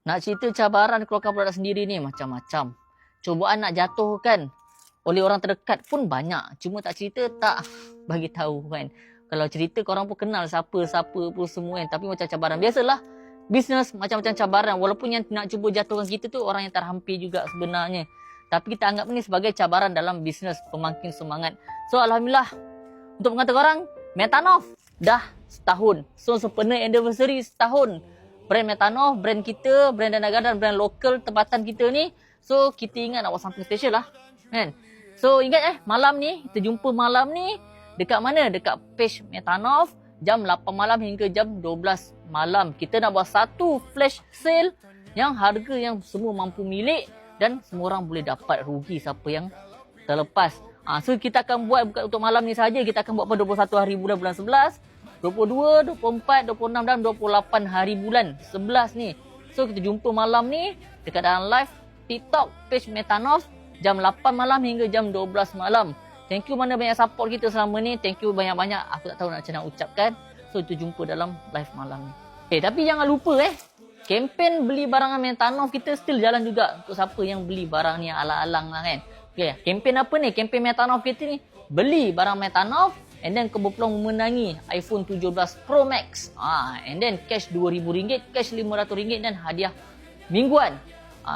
Nak cerita cabaran keluarkan produk sendiri ni macam-macam. Cubaan nak jatuhkan oleh orang terdekat pun banyak. Cuma tak cerita, tak bagi tahu kan. Kalau cerita korang pun kenal siapa-siapa pun semua kan. Tapi macam cabaran. Biasalah bisnes macam-macam cabaran. Walaupun yang nak cuba jatuhkan kita tu orang yang terhampir juga sebenarnya. Tapi kita anggap ni sebagai cabaran dalam bisnes pemangkin semangat. So Alhamdulillah untuk mengatakan korang, Metanov dah setahun. So sempena anniversary setahun. Brand Metanov, brand kita, brand Danaga dan brand lokal tempatan kita ni. So kita ingat nak buat something special lah kan. So ingat malam ni, kita jumpa malam ni dekat mana? Dekat page Metanov jam 8 malam hingga jam 12 malam. Kita nak buat satu flash sale yang harga yang semua mampu milik dan semua orang boleh dapat, rugi siapa yang terlepas. So kita akan buat bukan untuk malam ni saja, kita akan buat pada 21 hari bulan 11, 22, 24, 26 dan 28 hari bulan 11 ni. So kita jumpa malam ni dekat dalam live TikTok page Metanov jam 8 malam hingga jam 12 malam. Thank you mana banyak support kita selama ni. Thank you banyak-banyak. Aku tak tahu macam nak ucapkan. So kita jumpa dalam live malam ni. Tapi jangan lupa kempen beli barangan Metanov kita still jalan juga. Untuk siapa yang beli barang ni alang-alang lah kan. Kempen apa ni? Kempen Metanov kita ni, beli barang Metanov and then kau berpeluang memenangi iPhone 17 Pro Max. And then cash RM2,000, cash RM500 dan hadiah mingguan.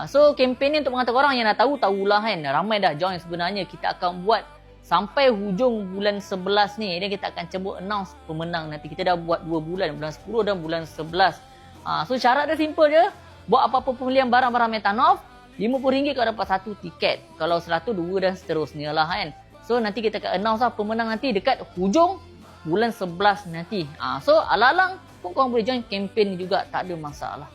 So kempen ni untuk mengatakan orang yang nak tahu, tahulah kan. Ramai dah join sebenarnya. Kita akan buat sampai hujung bulan 11 ni. Dan kita akan cuba announce pemenang nanti. Kita dah buat 2 bulan, bulan 10 dan bulan 11. So syarat dia simple je. Buat apa-apa pembelian barang-barang Metanov, RM50 kau dapat 1 tiket. Kalau 100, 2 dan seterusnya lah kan. So nanti kita akan announce lah pemenang nanti dekat hujung bulan 11 nanti. So alang-alang pun korang boleh join kempen ni juga, tak ada masalah.